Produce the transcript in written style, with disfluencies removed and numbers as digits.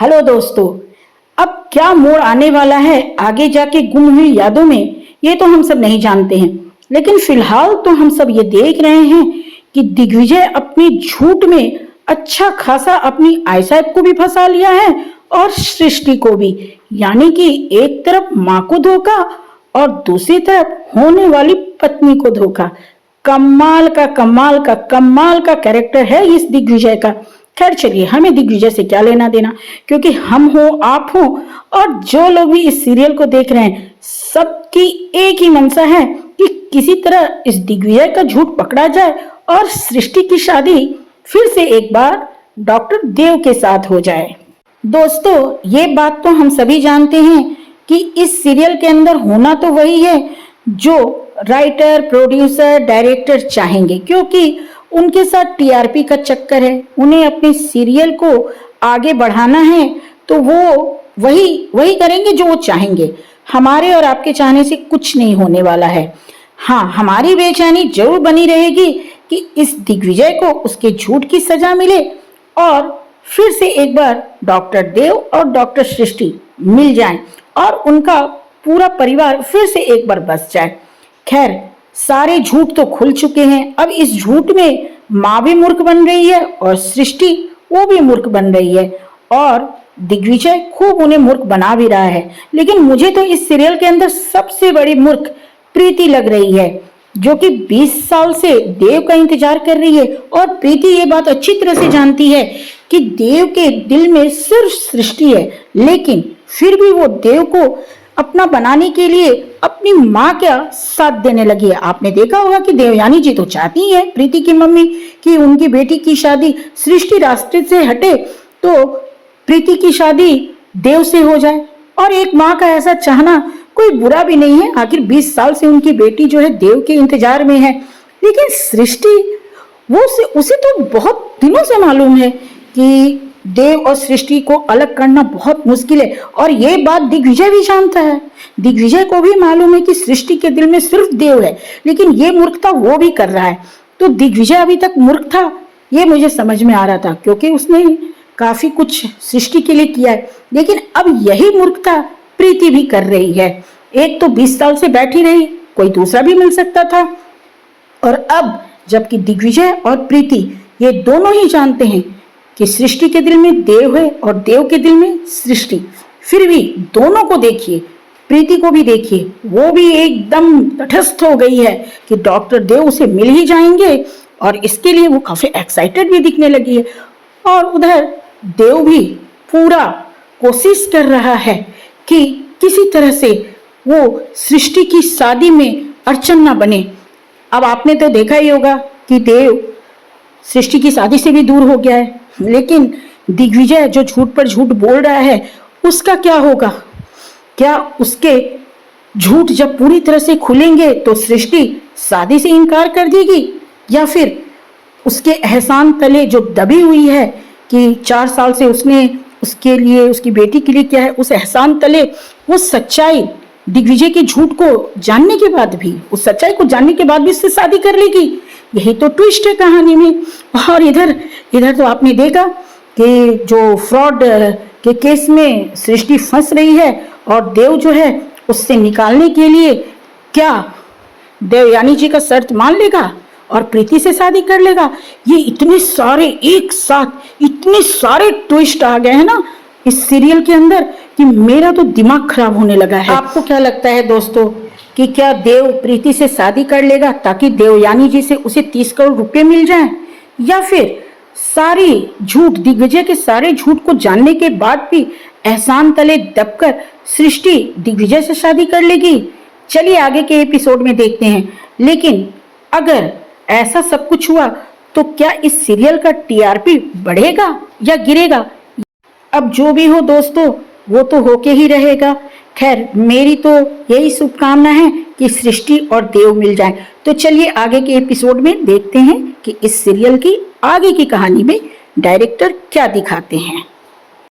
Hello दोस्तों, अब क्या मोड़ आने वाला है आगे जाके गुम हुई यादों में, ये तो हम सब नहीं जानते हैं। लेकिन फिलहाल तो हम सब ये देख रहे हैं कि दिग्विजय अपनी झूठ में अच्छा खासा अपनी आयसाब को भी फंसा लिया है और सृष्टि को भी। यानी कि एक तरफ माँ को धोखा और दूसरी तरफ होने वाली पत्नी को धोखा। कमाल का कैरेक्टर है इस दिग्विजय का। खैर चलिए, हमें दिग्विजय से क्या लेना देना, क्योंकि हम हो आप हो और जो लोग भी इस सीरियल को देख रहे हैं, सबकी एक ही मंशा है कि किसी तरह इस दिग्विजय का झूठ पकड़ा जाए और सृष्टि की शादी फिर से एक बार डॉक्टर देव के साथ हो जाए। दोस्तों, ये बात तो हम सभी जानते हैं कि इस सीरियल के अंदर होना तो वही है जो राइटर, प्रोड्यूसर, डायरेक्टर चाहेंगे, क्योंकि उनके साथ टीआरपी का चक्कर है। उन्हें अपने सीरियल को आगे बढ़ाना है तो वो वही करेंगे जो वो चाहेंगे। हमारे और आपके चाहने से कुछ नहीं होने वाला है। हाँ, हमारी बेचैनी जरूर बनी रहेगी कि इस दिग्विजय को उसके झूठ की सजा मिले और फिर से एक बार डॉक्टर देव और डॉक्टर सृष्टि मिल जाएं और उनका पूरा परिवार फिर से एक बार बस जाए। खैर, सारे झूठ तो खुल चुके हैं। अब इस झूठ में माँ भी मूर्ख बन रही है और सृष्टि वो भी मूर्ख बन रही है और दिग्विजय खूब उन्हें मूर्ख बना भी रहा है। लेकिन मुझे तो इस सीरियल के अंदर सबसे बड़ी मूर्ख प्रीति लग रही है, जो कि 20 साल से देव का इंतजार कर रही है। और प्रीति ये बात अच्छी तरह से जानती है कि देव के दिल में सिर्फ सृष्टि है, लेकिन फिर भी वो देव को अपना बनाने के लिए अपनी माँ का साथ देने लगी है। आपने देखा होगा कि देवयानी जी तो चाहती है, प्रीति की मम्मी, कि उनकी बेटी की शादी सृष्टि रास्ते से हटे तो प्रीति की शादी देव से हो जाए। और एक माँ का ऐसा चाहना कोई बुरा भी नहीं है। आखिर 20 साल से उनकी बेटी जो है देव के इंतजार में है। लेकिन सृष्टि उसे तो बहुत दिनों से मालूम है कि देव और सृष्टि को अलग करना बहुत मुश्किल है और ये बात दिग्विजय भी जानता है। दिग्विजय को भी मालूम है कि सृष्टि के दिल में सिर्फ देव है, लेकिन ये मूर्खता वो भी कर रहा है। तो दिग्विजय अभी तक मूर्ख था, ये मुझे समझ में आ रहा था, क्योंकि उसने काफी कुछ सृष्टि के लिए किया है। लेकिन अब यही मूर्खता प्रीति भी कर रही है। एक तो 20 साल से बैठी रही, कोई दूसरा भी मिल सकता था। और अब जबकि दिग्विजय और प्रीति ये दोनों ही जानते हैं कि सृष्टि के दिल में देव है और देव के दिल में सृष्टि, फिर भी दोनों को देखिए, प्रीति को भी देखिए, वो भी एकदम तटस्थ हो गई है कि डॉक्टर देव उसे मिल ही जाएंगे और इसके लिए वो काफी एक्साइटेड भी दिखने लगी है। और उधर देव भी पूरा कोशिश कर रहा है कि किसी तरह से वो सृष्टि की शादी में अड़चन न बने। अब आपने तो देखा ही होगा कि देव सृष्टि की शादी से भी दूर हो गया है, लेकिन दिग्विजय जो झूठ पर झूठ बोल रहा है उसका क्या होगा? क्या उसके झूठ जब पूरी तरह से खुलेंगे तो सृष्टि शादी से इनकार कर देगी, या फिर उसके एहसान तले जो दबी हुई है कि 4 साल से उसने उसके लिए, उसकी बेटी के लिए क्या है, उस एहसान तले वो सच्चाई दिग्विजय के झूठ को जानने के बाद भी, उस सच्चाई को जानने के बाद भी उससे शादी कर लेगी। यही तो ट्विस्ट है कहानी में। और इधर तो आपने देखा कि जो फ्रॉड के केस में सृष्टि फंस रही है और देव जो है उससे निकालने के लिए क्या देवयानी जी का शर्त मान लेगा और प्रीति से शादी कर लेगा। ये इतने सारे एक साथ इतने सारे ट्विस्ट आ गए हैं ना इस सीरियल के अंदर कि मेरा तो दिमाग खराब होने लगा है। आपको क्या लगता है दोस्तों कि क्या देव प्रीति से शादी कर लेगा ताकि देवयानी जी से उसे 30 करोड़ रुपए मिल जाएं, या फिर सारी झूठ, दिग्विजय के सारे झूठ को जानने के बाद भी एहसान तले दबकर सृष्टि दिग्विजय से शादी कर लेगी? चलिए आगे के एपिसोड में देखते हैं। लेकिन अगर ऐसा सब कुछ हुआ तो क्या इस सीरियल का टीआरपी बढ़ेगा या गिरेगा? अब जो भी हो दोस्तों, वो तो होके ही रहेगा। खैर, मेरी तो यही शुभकामना है कि सृष्टि और देव मिल जाएं। तो चलिए आगे के एपिसोड में देखते हैं कि इस सीरियल की आगे की कहानी में डायरेक्टर क्या दिखाते हैं।